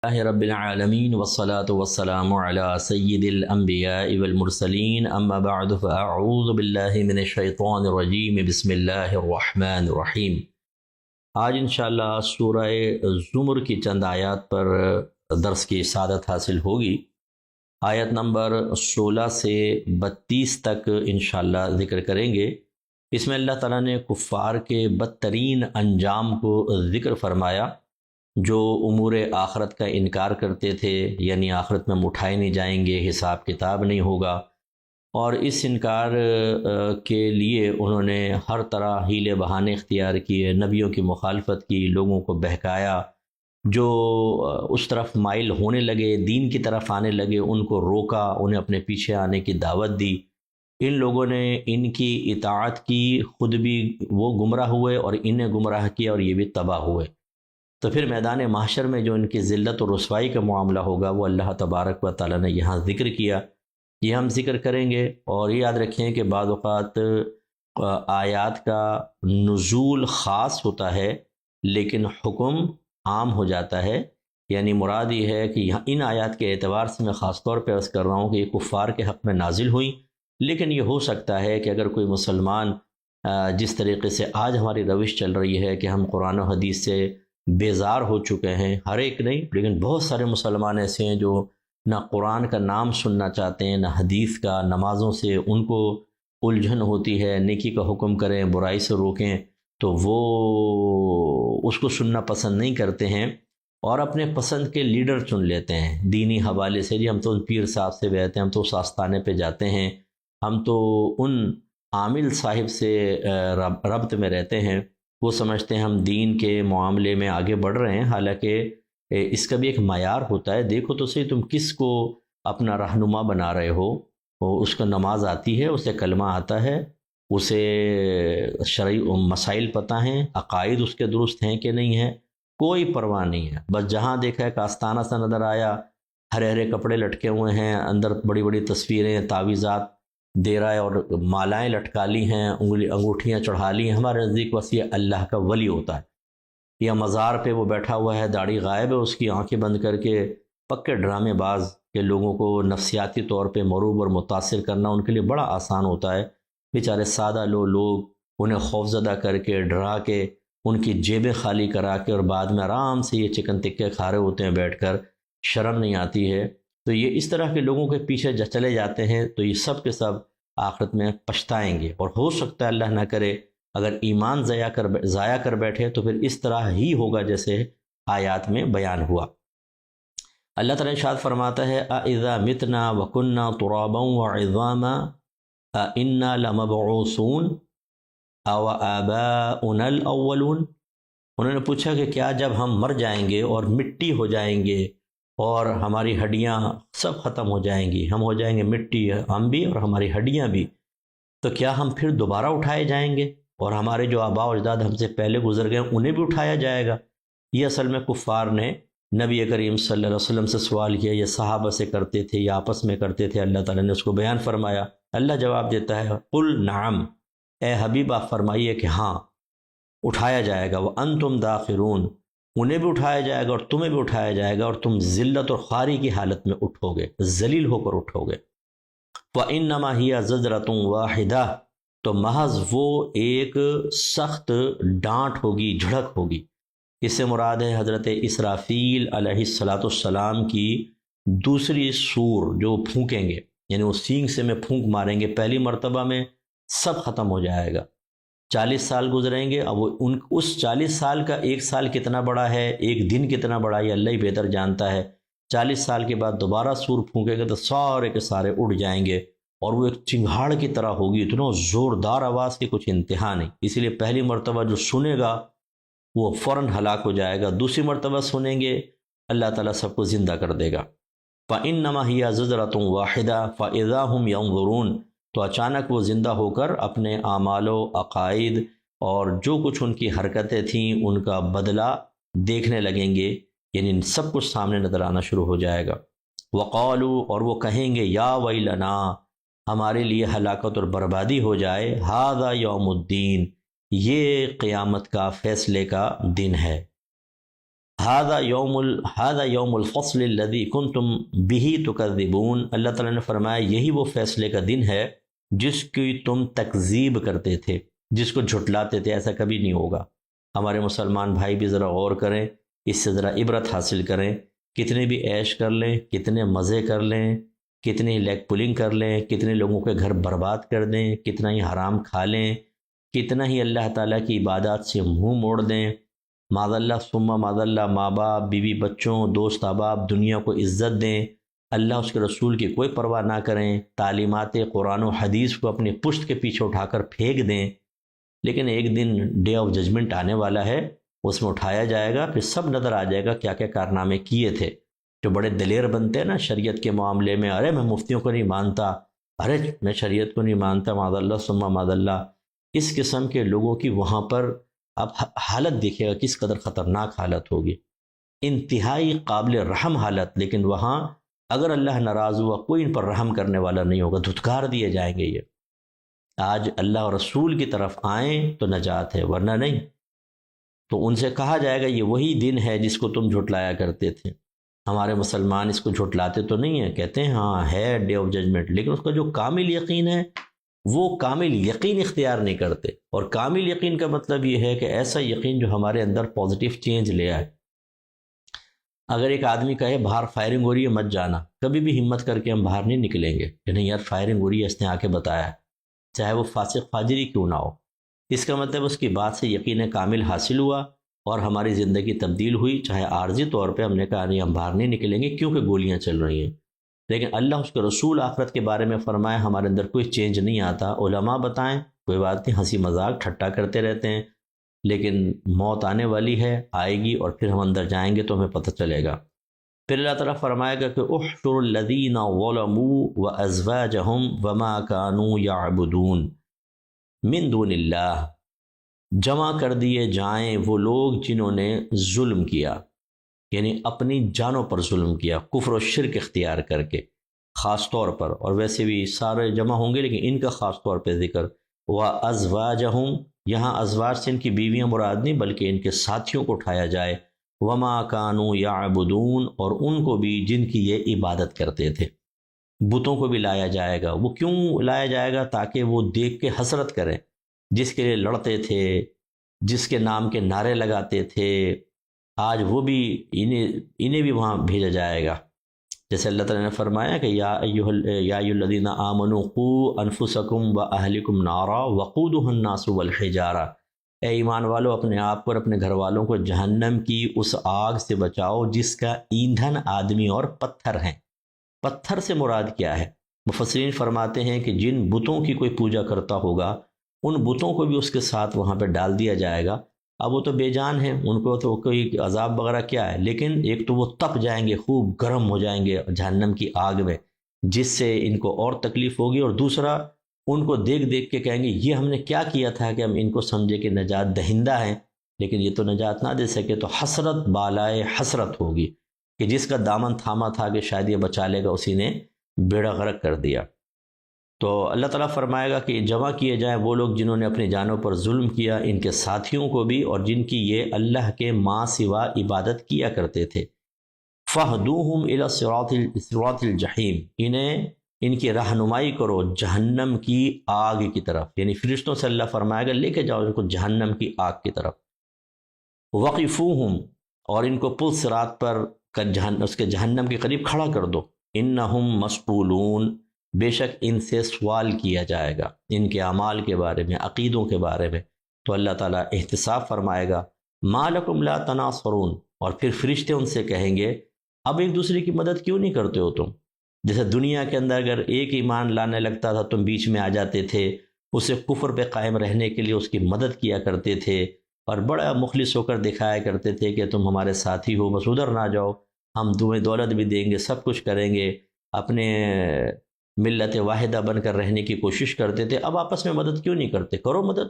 اللہ رب العالمین والصلاة والسلام علی سید الانبیاء والمرسلین اما بعد فاعوذ باللہ من الشیطان الرجیم بسم اللہ الرحمن الرحیم۔ آج انشاءاللہ سورہ زمر کی چند آیات پر درس کی سعادت حاصل ہوگی۔ آیت نمبر 16 سے 32 تک انشاءاللہ ذکر کریں گے۔ اس میں اللہ تعالیٰ نے کفار کے بدترین انجام کو ذکر فرمایا، جو امور آخرت کا انکار کرتے تھے، یعنی آخرت میں ہم اٹھائے نہیں جائیں گے، حساب کتاب نہیں ہوگا، اور اس انکار کے لیے انہوں نے ہر طرح ہیلے بہانے اختیار کیے، نبیوں کی مخالفت کی، لوگوں کو بہکایا، جو اس طرف مائل ہونے لگے، دین کی طرف آنے لگے، ان کو روکا، انہیں اپنے پیچھے آنے کی دعوت دی۔ ان لوگوں نے ان کی اطاعت کی، خود بھی وہ گمراہ ہوئے اور انہیں گمراہ کیا اور یہ بھی تباہ ہوئے۔ تو پھر میدان محشر میں جو ان کی ذلت و رسوائی کا معاملہ ہوگا وہ اللہ تبارک و تعالیٰ نے یہاں ذکر کیا، یہ ہم ذکر کریں گے۔ اور یہ یاد رکھیں کہ بعض اوقات آیات کا نزول خاص ہوتا ہے لیکن حکم عام ہو جاتا ہے، یعنی مراد یہ ہے کہ ان آیات کے اعتبار سے میں خاص طور پہ عرض کر رہا ہوں کہ یہ کفار کے حق میں نازل ہوئی، لیکن یہ ہو سکتا ہے کہ اگر کوئی مسلمان جس طریقے سے آج ہماری روش چل رہی ہے کہ ہم قرآن و حدیث سے بیزار ہو چکے ہیں، ہر ایک نہیں لیکن بہت سارے مسلمان ایسے ہیں جو نہ قرآن کا نام سننا چاہتے ہیں، نہ حدیث کا، نمازوں سے ان کو الجھن ہوتی ہے، نیکی کا حکم کریں، برائی سے روکیں تو وہ اس کو سننا پسند نہیں کرتے ہیں اور اپنے پسند کے لیڈر چن لیتے ہیں دینی حوالے سے۔ جی ہم تو ان پیر صاحب سے بیعت ہیں، ہم تو اس آستانے پہ جاتے ہیں، ہم تو ان عامل صاحب سے ربط میں رہتے ہیں، وہ سمجھتے ہیں ہم دین کے معاملے میں آگے بڑھ رہے ہیں، حالانکہ اس کا بھی ایک معیار ہوتا ہے۔ دیکھو تو صحیح تم کس کو اپنا رہنما بنا رہے ہو، اس کو نماز آتی ہے، اسے کلمہ آتا ہے، اسے شرعی مسائل پتہ ہیں، عقائد اس کے درست ہیں کہ نہیں ہیں، کوئی پرواہ نہیں ہے۔ بس جہاں دیکھا ہے آستانہ سا نظر آیا، ہرے ہرے کپڑے لٹکے ہوئے ہیں، اندر بڑی بڑی تصویریں، تعویذات دے رہا ہے اور مالائیں لٹکا لی ہیں، انگوٹھیاں چڑھا لی ہیں۔ ہمارے نزدیک بس یہ اللہ کا ولی ہوتا ہے، یا مزار پہ وہ بیٹھا ہوا ہے، داڑھی غائب ہے اس کی، آنکھیں بند کر کے پکے ڈرامے باز کے لوگوں کو نفسیاتی طور پہ مروب اور متاثر کرنا ان کے لیے بڑا آسان ہوتا ہے۔ بیچارے سادہ لوگ انہیں خوفزدہ کر کے، ڈرا کے، ان کی جیبیں خالی کرا کے، اور بعد میں آرام سے یہ چکن ٹکے کھا رہے ہوتے ہیں بیٹھ کر، شرم نہیں آتی ہے۔ تو یہ اس طرح کے لوگوں کے پیچھے چلے جاتے ہیں تو یہ سب کے سب آخرت میں پچھتائیں گے، اور ہو سکتا ہے اللہ نہ کرے اگر ایمان ضائع کر بیٹھے تو پھر اس طرح ہی ہوگا جیسے آیات میں بیان ہوا۔ اللہ تعالیٰ ارشاد فرماتا ہے اَإِذَا مِتْنَا وَكُنَّا تُرَابًا وَعِظَامًا أَإِنَّا لَمَبْعُوثُونَ أَوْ آبَاؤُنَا الْأَوَّلُونَ۔ انہوں نے پوچھا کہ کیا جب ہم مر جائیں گے اور مٹی ہو جائیں گے اور ہماری ہڈیاں سب ختم ہو جائیں گی، ہم ہو جائیں گے مٹی، ہم بھی اور ہماری ہڈیاں بھی، تو کیا ہم پھر دوبارہ اٹھائے جائیں گے اور ہمارے جو آباء و اجداد ہم سے پہلے گزر گئے انہیں بھی اٹھایا جائے گا؟ یہ اصل میں کفار نے نبی کریم صلی اللہ علیہ وسلم سے سوال کیا، یہ صحابہ سے کرتے تھے یا آپس میں کرتے تھے، اللہ تعالیٰ نے اس کو بیان فرمایا۔ اللہ جواب دیتا ہے قل نعم، اے حبیب آپ فرمائیے کہ ہاں اٹھایا جائے گا، وانتم داخرون، انہیں بھی اٹھایا جائے گا اور تمہیں بھی اٹھایا جائے گا، اور تم ذلت اور خواری کی حالت میں اٹھو گے، ذلیل ہو کر اٹھو گے۔ وَإِنَّمَا هِيَ زَجْرَةٌ وَاحِدَةٌ، تو محض وہ ایک سخت ڈانٹ ہوگی، جھڑک ہوگی۔ اس سے مراد ہے حضرت اسرافیل علیہ السلام کی دوسری سور جو پھونکیں گے، یعنی وہ سینگ سے میں پھونک ماریں گے، پہلی مرتبہ میں سب ختم ہو جائے گا۔ 40 سال گزریں گے، اب اس 40 سال کا ایک سال کتنا بڑا ہے، ایک دن کتنا بڑا ہے، یہ اللہ ہی بہتر جانتا ہے۔ 40 سال کے بعد دوبارہ سور پھونکے گا تو سارے کے سارے اڑ جائیں گے، اور وہ ایک چنگھاڑ کی طرح ہوگی، اتنا زوردار آواز کی کچھ انتہا نہیں۔ اسی لیے پہلی مرتبہ جو سنے گا وہ فوراً ہلاک ہو جائے گا، دوسری مرتبہ سنیں گے اللہ تعالیٰ سب کو زندہ کر دے گا۔ فَإِنَّمَا هِيَ زَجْرَةٌ وَاحِدَةٌ فَإِذَا هُمْ يَنظُرُونَ، تو اچانک وہ زندہ ہو کر اپنے اعمال و عقائد اور جو کچھ ان کی حرکتیں تھیں ان کا بدلہ دیکھنے لگیں گے، یعنی سب کچھ سامنے نظر آنا شروع ہو جائے گا۔ وَقَالُوا، اور وہ کہیں گے یا ویلنا، ہمارے لیے ہلاکت اور بربادی ہو جائے، ھذا یوم الدین، یہ قیامت کا فیصلے کا دن ہے۔ هذا یوم الفصل الذی کنتم بہ تکذبون، اللہ تعالیٰ نے فرمایا یہی وہ فیصلے کا دن ہے جس کی تم تکذیب کرتے تھے، جس کو جھٹلاتے تھے۔ ایسا کبھی نہیں ہوگا۔ ہمارے مسلمان بھائی بھی ذرا غور کریں، اس سے ذرا عبرت حاصل کریں۔ کتنے بھی عیش کر لیں، کتنے مزے کر لیں، کتنی لیگ پولنگ کر لیں، کتنے لوگوں کے گھر برباد کر دیں، کتنا ہی حرام کھا لیں، کتنا ہی اللہ تعالیٰ کی عبادات سے منہ موڑ دیں، معاذ اللہ ثم معاذ اللہ، ماں باپ، بیوی بچوں، دوست احباب، دنیا کو عزت دیں، اللہ اس کے رسول کی کوئی پرواہ نہ کریں، تعلیمات قرآن و حدیث کو اپنے پشت کے پیچھے اٹھا کر پھینک دیں، لیکن ایک دن ڈے آف ججمنٹ آنے والا ہے، اس میں اٹھایا جائے گا، پھر سب نظر آ جائے گا کیا کیا کارنامے کیے تھے۔ جو بڑے دلیر بنتے ہیں نا شریعت کے معاملے میں، ارے میں مفتیوں کو نہیں مانتا، ارے میں شریعت کو نہیں مانتا، معاذ اللہ ثم معاذ اللہ، اس قسم کے لوگوں کی وہاں پر اب حالت دیکھیے گا کس قدر خطرناک حالت ہوگی، انتہائی قابل رحم حالت، لیکن وہاں اگر اللہ ناراض ہوا کوئی ان پر رحم کرنے والا نہیں ہوگا، دھتکار دیے جائیں گے۔ یہ آج اللہ اور رسول کی طرف آئیں تو نجات ہے، ورنہ نہیں۔ تو ان سے کہا جائے گا یہ وہی دن ہے جس کو تم جھٹلایا کرتے تھے۔ ہمارے مسلمان اس کو جھٹلاتے تو نہیں ہیں، کہتے ہیں ہاں ہے ڈے آف ججمنٹ، لیکن اس کا جو کامل یقین ہے وہ کامل یقین اختیار نہیں کرتے۔ اور کامل یقین کا مطلب یہ ہے کہ ایسا یقین جو ہمارے اندر پازیٹیو چینج لے آئے۔ اگر ایک آدمی کہے باہر فائرنگ ہو رہی ہے مت جانا، کبھی بھی ہمت کر کے ہم باہر نہیں نکلیں گے کہ نہیں یار فائرنگ ہو رہی ہے، اس نے آ کے بتایا ہے، چاہے وہ فاسق فاجری کیوں نہ ہو۔ اس کا مطلب اس کی بات سے یقین کامل حاصل ہوا اور ہماری زندگی تبدیل ہوئی، چاہے عارضی طور پہ ہم نے کہا نہیں ہم باہر نہیں نکلیں گے کیونکہ گولیاں چل رہی ہیں، لیکن اللہ اس کے رسول آخرت کے بارے میں فرمایا ہمارے اندر کوئی چینج نہیں آتا۔ علماء بتائیں کوئی بات نہیں، ہنسی مذاق ٹھٹا کرتے رہتے ہیں، لیکن موت آنے والی ہے، آئے گی، اور پھر ہم اندر جائیں گے تو ہمیں پتہ چلے گا۔ پھر اللہ تعالیٰ فرمائے گا کہ احشر الذین ظلموا وازواجہم وما کانوا یعبدون من دون اللہ، جمع کر دیے جائیں وہ لوگ جنہوں نے ظلم کیا، یعنی اپنی جانوں پر ظلم کیا، کفر و شرک اختیار کر کے خاص طور پر، اور ویسے بھی سارے جمع ہوں گے لیکن ان کا خاص طور پہ ذکر، وازواجہم، یہاں ازواج سے ان کی بیویاں مراد نہیں بلکہ ان کے ساتھیوں کو اٹھایا جائے، وما کانوا یعبدون، اور ان کو بھی جن کی یہ عبادت کرتے تھے، بتوں کو بھی لایا جائے گا۔ وہ کیوں لایا جائے گا؟ تاکہ وہ دیکھ کے حسرت کریں، جس کے لیے لڑتے تھے، جس کے نام کے نعرے لگاتے تھے، آج وہ بھی انہیں بھی وہاں بھیجا جائے گا۔ جیسے اللہ تعالیٰ نے فرمایا کہ یا ایھا الذین آمنوا قوا انفسکم واہلکم نارا وقودھا الناس والحجارہ، اے ایمان والو اپنے آپ کو اور اپنے گھر والوں کو جہنم کی اس آگ سے بچاؤ جس کا ایندھن آدمی اور پتھر ہیں۔ پتھر سے مراد کیا ہے؟ مفسرین فرماتے ہیں کہ جن بتوں کی کوئی پوجا کرتا ہوگا ان بتوں کو بھی اس کے ساتھ وہاں پہ ڈال دیا جائے گا۔ اب وہ تو بے جان ہیں، ان کو تو کوئی عذاب وغیرہ کیا ہے، لیکن ایک تو وہ تپ جائیں گے، خوب گرم ہو جائیں گے جہنم کی آگ میں، جس سے ان کو اور تکلیف ہوگی، اور دوسرا ان کو دیکھ دیکھ کے کہیں گے یہ ہم نے کیا کیا تھا کہ ہم ان کو سمجھے کہ نجات دہندہ ہیں، لیکن یہ تو نجات نہ دے سکے۔ تو حسرت بالائے حسرت ہوگی کہ جس کا دامن تھاما تھا کہ شاید یہ بچا لے گا، اسی نے بیڑا غرق کر دیا۔ تو اللہ تعالیٰ فرمائے گا کہ جمع کیے جائیں وہ لوگ جنہوں نے اپنی جانوں پر ظلم کیا، ان کے ساتھیوں کو بھی، اور جن کی یہ اللہ کے ماں سوا عبادت کیا کرتے تھے۔ فَاهْدُوهُمْ إِلَى صِرَاطِ الْجَحِيمِ، انہیں ان کی رہنمائی کرو جہنم کی آگ کی طرف، یعنی فرشتوں سے اللہ فرمائے گا لے کے جاؤ ان کو جہنم کی آگ کی طرف۔ وَقِفُوهُمْ، اور ان کو پل صراط پر اس کے جہنم کے قریب کھڑا کر دو۔ إِنَّهُمْ مَسْئُولُونَ، بے شک ان سے سوال کیا جائے گا، ان کے اعمال کے بارے میں، عقیدوں کے بارے میں۔ تو اللہ تعالیٰ احتساب فرمائے گا، مَا لَكُمْ لَا تَنَاصَرُونَ، اور پھر فرشتے ان سے کہیں گے اب ایک دوسرے کی مدد کیوں نہیں کرتے ہو تم؟ جیسے دنیا کے اندر اگر ایک ایمان لانے لگتا تھا تم بیچ میں آ جاتے تھے، اسے کفر پہ قائم رہنے کے لیے اس کی مدد کیا کرتے تھے، اور بڑا مخلص ہو کر دکھایا کرتے تھے کہ تم ہمارے ساتھی ہو، بس ادھر نہ جاؤ، ہم تمہیں دولت بھی دیں گے، سب کچھ کریں گے، اپنے ملت واحدہ بن کر رہنے کی کوشش کرتے تھے۔ اب آپس میں مدد کیوں نہیں کرتے؟ کرو مدد،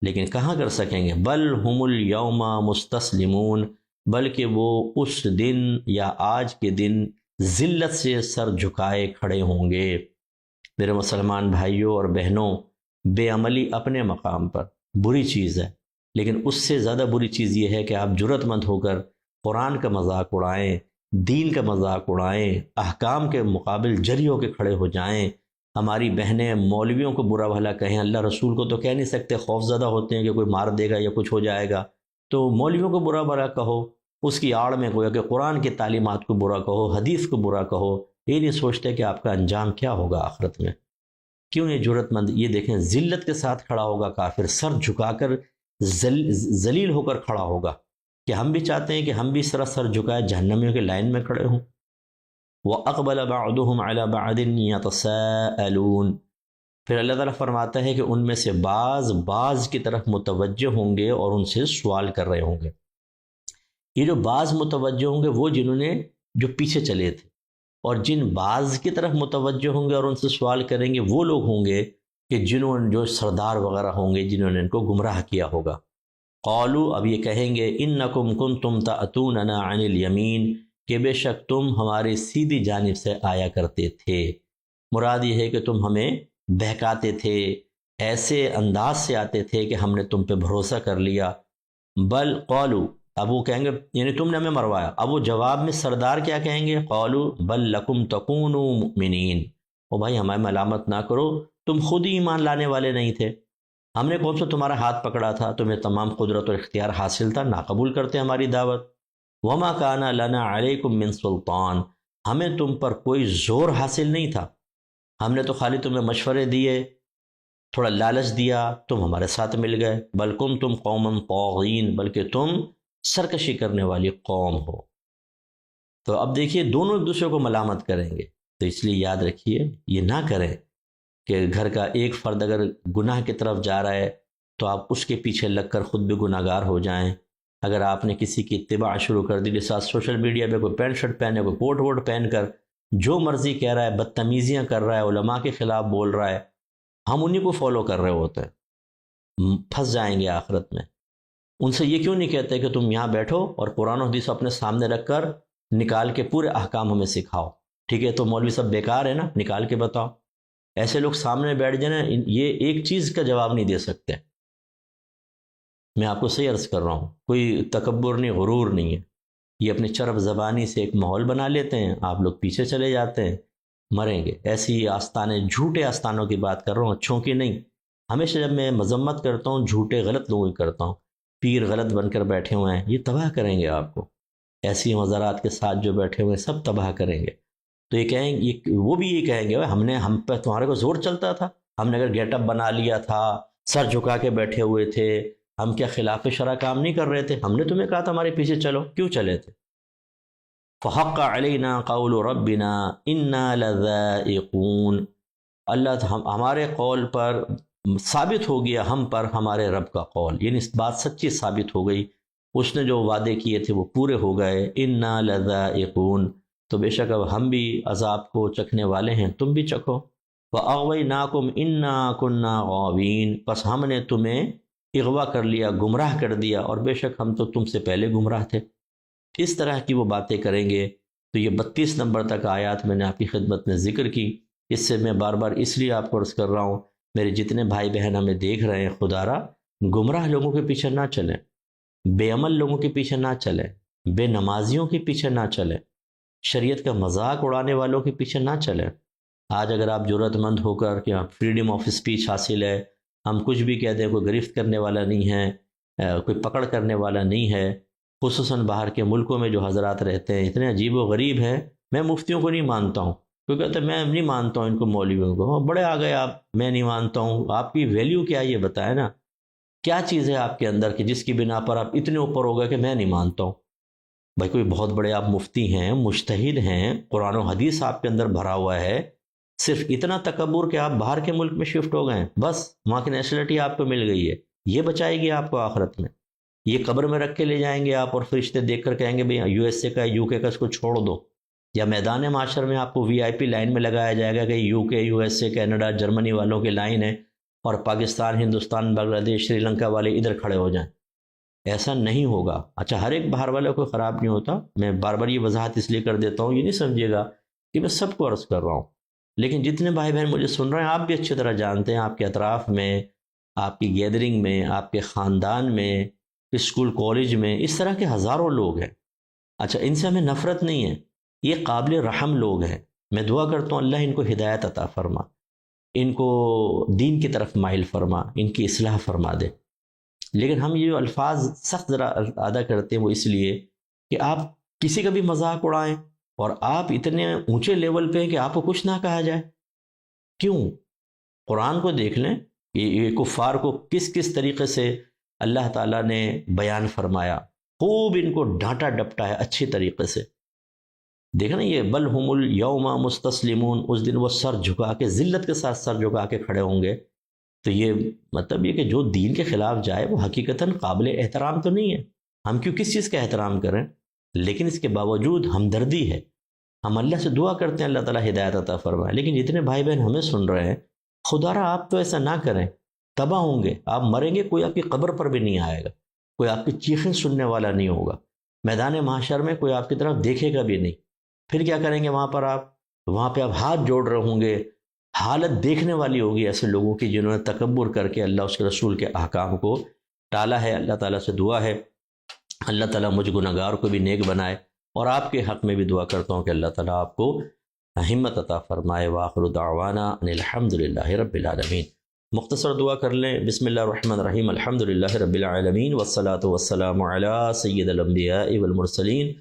لیکن کہاں کر سکیں گے؟ بل ہم الیوم مستسلمون، بلکہ وہ اس دن یا آج کے دن ذلت سے سر جھکائے کھڑے ہوں گے۔ میرے مسلمان بھائیوں اور بہنوں، بے عملی اپنے مقام پر بری چیز ہے، لیکن اس سے زیادہ بری چیز یہ ہے کہ آپ جرأت مند ہو کر قرآن کا مذاق اڑائیں، دین کا مذاق اڑائیں، احکام کے مقابل جری ہو کے کھڑے ہو جائیں، ہماری بہنیں مولویوں کو برا بھلا کہیں، اللہ رسول کو تو کہہ نہیں سکتے، خوف زدہ ہوتے ہیں کہ کوئی مار دے گا یا کچھ ہو جائے گا، تو مولویوں کو برا بھلا کہو، اس کی آڑ میں گویا کہ قرآن کی تعلیمات کو برا کہو، حدیث کو برا کہو، یہ نہیں سوچتے کہ آپ کا انجام کیا ہوگا آخرت میں۔ کیوں یہ جرت مند، یہ دیکھیں ذلت کے ساتھ کھڑا ہوگا کافر، سر جھکا کر ذلیل ہو کر کھڑا ہوگا، کہ ہم بھی چاہتے ہیں کہ ہم بھی اس طرح سر جھکائے جہنمیوں کے لائن میں کھڑے ہوں۔ وَأَقْبَلَ بَعْضُهُمْ عَلَى بَعْضٍ يَتَسَاءَلُونَ، پھر اللہ تعالیٰ فرماتا ہے کہ ان میں سے بعض کی طرف متوجہ ہوں گے اور ان سے سوال کر رہے ہوں گے۔ یہ جو بعض متوجہ ہوں گے وہ جنہوں نے جو پیچھے چلے تھے، اور جن بعض کی طرف متوجہ ہوں گے اور ان سے سوال کریں گے وہ لوگ ہوں گے کہ جو سردار وغیرہ ہوں گے جنہوں نے ان کو گمراہ کیا ہوگا۔ قالوا، اب یہ کہیں گے، انکم کنتم تأتوننا عن الیمین، کہ بے شک تم ہماری سیدھی جانب سے آیا کرتے تھے۔ مراد یہ ہے کہ تم ہمیں بہکاتے تھے، ایسے انداز سے آتے تھے کہ ہم نے تم پہ بھروسہ کر لیا۔ بل قالوا، اب وہ کہیں گے یعنی تم نے ہمیں مروایا، اب وہ جواب میں سردار کیا کہیں گے؟ قالوا بل لکم تکونوا مؤمنین، او بھائی ہمیں ملامت نہ کرو، تم خود ہی ایمان لانے والے نہیں تھے، ہم نے کون سا تمہارا ہاتھ پکڑا تھا، تمہیں تمام قدرت اور اختیار حاصل تھا، نہ قبول کرتے ہماری دعوت۔ وما کان لنا علیکم من سلطان، ہمیں تم پر کوئی زور حاصل نہیں تھا، ہم نے تو خالی تمہیں مشورے دیے، تھوڑا لالچ دیا، تم ہمارے ساتھ مل گئے۔ بل کنتم قوما طاغین، بلکہ تم سرکشی کرنے والی قوم ہو۔ تو اب دیکھیے دونوں ایک دوسرے کو ملامت کریں گے، تو اس لیے یاد رکھیے یہ نہ کریں کہ گھر کا ایک فرد اگر گناہ کی طرف جا رہا ہے تو آپ اس کے پیچھے لگ کر خود بھی گناہ گار ہو جائیں۔ اگر آپ نے کسی کی اتباع شروع کر دی، جیسا سوشل میڈیا پہ کوئی پینٹ شرٹ پہنے، کوئی کوٹ ووٹ پہن کر جو مرضی کہہ رہا ہے، بدتمیزیاں کر رہا ہے، علماء کے خلاف بول رہا ہے، ہم انہی کو فالو کر رہے ہوتے ہیں، پھنس جائیں گے آخرت میں۔ ان سے یہ کیوں نہیں کہتے کہ تم یہاں بیٹھو اور قرآن و حدیث اپنے سامنے رکھ کر نکال کے پورے احکام ہمیں سکھاؤ؟ ٹھیک ہے تو مولوی سب بیکار ہے نا، نکال کے بتاؤ۔ ایسے لوگ سامنے بیٹھ جائیں نا، یہ ایک چیز کا جواب نہیں دے سکتے۔ میں آپ کو صحیح عرض کر رہا ہوں، کوئی تکبر نہیں، غرور نہیں ہے، یہ اپنی چرب زبانی سے ایک ماحول بنا لیتے ہیں، آپ لوگ پیچھے چلے جاتے ہیں، مریں گے۔ ایسی آستانے، جھوٹے آستانوں کی بات کر رہا ہوں، اچھوں کی نہیں۔ ہمیشہ جب میں مذمت کرتا ہوں جھوٹے غلط لوگوں کی کرتا ہوں، پیر غلط بن کر بیٹھے ہوئے ہیں، یہ تباہ کریں گے آپ کو، ایسی مزارات کے ساتھ جو بیٹھے ہوئے ہیں سب تباہ کریں گے۔ تو یہ کہیں گے، وہ بھی یہ کہیں گے، ہم پہ تمہارے کو زور چلتا تھا، ہم نے اگر گیٹ اپ بنا لیا تھا، سر جھکا کے بیٹھے ہوئے تھے، ہم کیا خلاف شرع کام نہیں کر رہے تھے؟ ہم نے تمہیں کہا تھا ہمارے پیچھے چلو، کیوں چلے تھے؟ فحق علینا قول ربنا انا لذائقون، اللہ ہمارے قول پر ثابت ہو گیا، ہم پر ہمارے رب کا قول، یعنی اس بات سچی ثابت ہو گئی، اس نے جو وعدے کیے تھے وہ پورے ہو گئے۔ انا لذائقون، تو بے شک اب ہم بھی عذاب کو چکھنے والے ہیں، تم بھی چکھو۔ وَأَغْوَيْنَاكُمْ إِنَّا كُنَّا غَاوِينَ، پس ہم نے تمہیں اغوا کر لیا، گمراہ کر دیا، اور بے شک ہم تو تم سے پہلے گمراہ تھے۔ اس طرح کی وہ باتیں کریں گے۔ تو یہ 32 نمبر تک آیات میں نے آپ کی خدمت میں ذکر کی۔ اس سے میں بار بار اس لیے آپ کو عرض کر رہا ہوں، میرے جتنے بھائی بہن ہمیں دیکھ رہے ہیں، خدا را گمراہ لوگوں کے پیچھے نہ چلیں، بے عمل لوگوں کے پیچھے نہ چلیں، بے نمازیوں کے پیچھے نہ چلیں، شریعت کا مذاق اڑانے والوں کے پیچھے نہ چلیں۔ آج اگر آپ جرأت مند ہو کر کہ فریڈم آف اسپیچ حاصل ہے، ہم کچھ بھی کہہ دیں، کوئی گرفت کرنے والا نہیں ہے، کوئی پکڑ کرنے والا نہیں ہے، خصوصاً باہر کے ملکوں میں جو حضرات رہتے ہیں اتنے عجیب و غریب ہیں۔ میں مفتیوں کو نہیں مانتا ہوں، کوئی کہتا ہے میں نہیں مانتا ہوں ان کو، مولویوں کو، بڑے آ گئے آپ، میں نہیں مانتا ہوں۔ آپ کی ویلیو کیا ہے یہ بتائیں نا، کیا چیز ہے آپ کے اندر کہ جس کی بنا پر آپ اتنے اوپر ہو گئے کہ میں نہیں مانتا ہوں؟ بھائی کوئی بہت بڑے آپ مفتی ہیں، مجتہد ہیں، قرآن و حدیث آپ کے اندر بھرا ہوا ہے، صرف اتنا تکبر کہ آپ باہر کے ملک میں شفٹ ہو گئے ہیں، بس وہاں کی نیشنلٹی آپ کو مل گئی ہے، یہ بچائے گی آپ کو آخرت میں؟ یہ قبر میں رکھ کے لے جائیں گے آپ، اور فرشتے دیکھ کر کہیں گے بھئی یو ایس اے کا، یو کے کا، اس کو چھوڑ دو، یا میدان معاشر میں آپ کو وی آئی پی لائن میں لگایا جائے گا کہ یو کے، U S A, Canada, Germany والوں کی لائن ہے، اور پاکستان، ہندوستان، بنگلہ دیش، سری لنکا والے ادھر کھڑے ہو جائیں؟ ایسا نہیں ہوگا۔ اچھا، ہر ایک باہر والے کو خراب نہیں ہوتا، میں بار بار یہ وضاحت اس لیے کر دیتا ہوں، یہ نہیں سمجھیے گا کہ میں سب کو عرض کر رہا ہوں، لیکن جتنے بھائی بہن مجھے سن رہے ہیں آپ بھی اچھی طرح جانتے ہیں، آپ کے اطراف میں، آپ کی گیدرنگ میں، آپ کے خاندان میں، اسکول کالج میں اس طرح کے ہزاروں لوگ ہیں اچھا، ان سے ہمیں نفرت نہیں ہے، یہ قابل رحم لوگ ہیں، میں دعا کرتا ہوں اللہ ان کو ہدایت عطا فرما، ان کو دین کی طرف مائل فرما، ان کی اصلاح فرما دے۔ لیکن ہم یہ جو الفاظ سخت ذرا ادا کرتے ہیں وہ اس لیے کہ آپ کسی کا بھی مذاق اڑائیں، اور آپ اتنے اونچے لیول پہ ہیں کہ آپ کو کچھ نہ کہا جائے۔ کیوں؟ قرآن کو دیکھ لیں، یہ کفار کو کس کس طریقے سے اللہ تعالیٰ نے بیان فرمایا، خوب ان کو ڈانٹا ڈپٹا ہے اچھی طریقے سے۔ دیکھیں نا، یہ بل ہم الیوم مستسلمون، اس دن وہ سر جھکا کے، ذلت کے ساتھ سر جھکا کے کھڑے ہوں گے۔ تو یہ مطلب یہ کہ جو دین کے خلاف جائے وہ حقیقتاً قابل احترام تو نہیں ہے، ہم کیوں کس چیز کا احترام کریں؟ لیکن اس کے باوجود ہمدردی ہے، ہم اللہ سے دعا کرتے ہیں اللہ تعالیٰ ہدایت عطا فرمائے۔ لیکن جتنے بھائی بہن ہمیں سن رہے ہیں، خدا را آپ تو ایسا نہ کریں، تباہ ہوں گے، آپ مریں گے، کوئی آپ کی قبر پر بھی نہیں آئے گا، کوئی آپ کی چیخیں سننے والا نہیں ہوگا، میدان محشر میں کوئی آپ کی طرف دیکھے گا بھی نہیں۔ پھر کیا کریں گے وہاں پر آپ؟ وہاں پہ آپ ہاتھ جوڑ رہے ہوں گے، حالت دیکھنے والی ہوگی ایسے لوگوں کی جنہوں نے تکبر کر کے اللہ اس کے رسول کے احکام کو ٹالا ہے۔ اللہ تعالیٰ سے دعا ہے اللہ تعالیٰ مجھ گنہگار کو بھی نیک بنائے، اور آپ کے حق میں بھی دعا کرتا ہوں کہ اللہ تعالیٰ آپ کو ہمت عطا فرمائے۔ وآخر دعوانا ان الحمد للہ رب العالمین۔ مختصر دعا کر لیں۔ بسم اللہ الرحمن الرحیم، الحمد للہ رب العالمین والصلاة والسلام علی سید الانبیاء والمرسلین،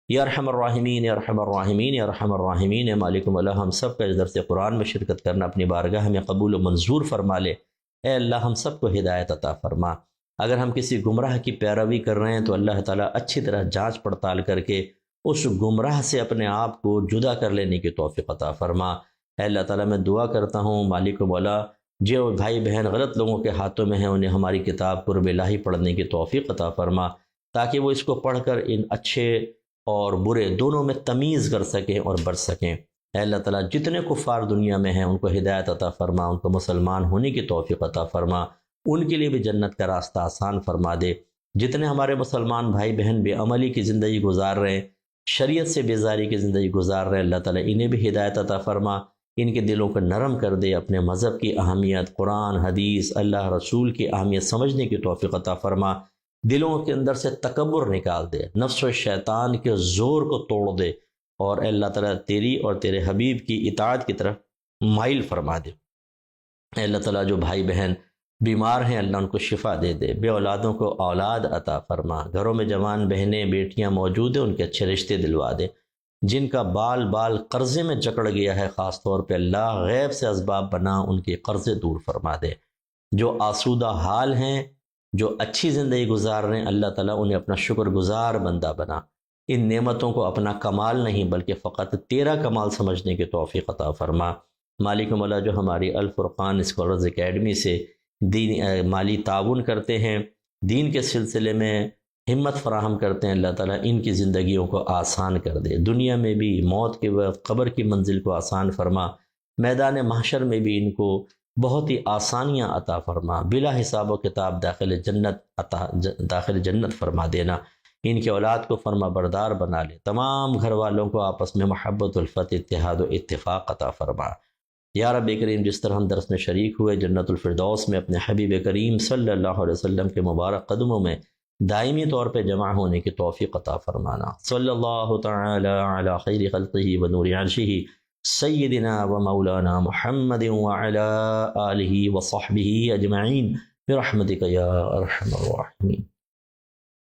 یا ارحم الراحمین یا ارحم الراحمین یا ارحم الراحمین۔ مالک مولا، ہم سب کا اس درس قرآن میں شرکت کرنا اپنی بارگاہ میں قبول و منظور فرما لے۔ اے اللہ ہم سب کو ہدایت عطا فرما۔ اگر ہم کسی گمراہ کی پیروی کر رہے ہیں تو اللہ تعالیٰ اچھی طرح جانچ پڑتال کر کے اس گمراہ سے اپنے آپ کو جدا کر لینے کی توفیق عطا فرما۔ اے اللہ تعالیٰ میں دعا کرتا ہوں مالک مولا، جو بھائی بہن غلط لوگوں کے ہاتھوں میں ہیں انہیں ہماری کتاب قرب الہی پڑھنے کی توفیق عطا فرما، تاکہ وہ اس کو پڑھ کر ان اچھے اور برے دونوں میں تمیز کر سکیں اور بچ سکیں۔ اے اللہ تعالیٰ جتنے کفار دنیا میں ہیں ان کو ہدایت عطا فرما، ان کو مسلمان ہونے کی توفیق عطا فرما، ان کے لیے بھی جنت کا راستہ آسان فرما دے۔ جتنے ہمارے مسلمان بھائی بہن بے عملی کی زندگی گزار رہے ہیں، شریعت سے بیزاری کی زندگی گزار رہے ہیں، اللہ تعالیٰ انہیں بھی ہدایت عطا فرما، ان کے دلوں کو نرم کر دے، اپنے مذہب کی اہمیت، قرآن حدیث اللہ رسول کی اہمیت سمجھنے کی توفیق عطا فرما، دلوں کے اندر سے تکبر نکال دے، نفس و شیطان کے زور کو توڑ دے، اور اے اللہ تعالیٰ تیری اور تیرے حبیب کی اطاعت کی طرف مائل فرما دے۔ اے اللہ تعالیٰ جو بھائی بہن بیمار ہیں اللہ ان کو شفا دے دے، بے اولادوں کو اولاد عطا فرما، گھروں میں جوان بہنیں بیٹیاں موجود ہیں ان کے اچھے رشتے دلوا دے، جن کا بال بال قرضے میں جکڑ گیا ہے خاص طور پہ اللہ غیب سے اسباب بنا ان کے قرضے دور فرما دے، جو آسودہ حال ہیں، جو اچھی زندگی گزار رہے ہیں اللہ تعالیٰ انہیں اپنا شکر گزار بندہ بنا، ان نعمتوں کو اپنا کمال نہیں بلکہ فقط تیرا کمال سمجھنے کی توفیق عطا فرما۔ مالک مولا جو ہماری الفرقان اسکالرز اکیڈمی سے مالی تعاون کرتے ہیں، دین کے سلسلے میں ہمت فراہم کرتے ہیں، اللہ تعالیٰ ان کی زندگیوں کو آسان کر دے، دنیا میں بھی، موت کے وقت قبر کی منزل کو آسان فرما، میدان محشر میں بھی ان کو بہت ہی آسانیاں عطا فرما، بلا حساب و کتاب داخل جنت فرما دینا، ان کی اولاد کو فرما بردار بنا لے، تمام گھر والوں کو آپس میں محبت الفت، اتحاد و اتفاق عطا فرما۔ یا رب کریم جس طرح ہم درس میں شریک ہوئے جنت الفردوس میں اپنے حبیب کریم صلی اللہ علیہ وسلم کے مبارک قدموں میں دائمی طور پہ جمع ہونے کی توفیق عطا فرمانا۔ صلی اللہ تعالی علی خیر خلقہ و نور عرشہ سیدنا و مولانا محمد وعلی آلہ و صحبہ اجمعین برحمتک یا ارحم الراحمین۔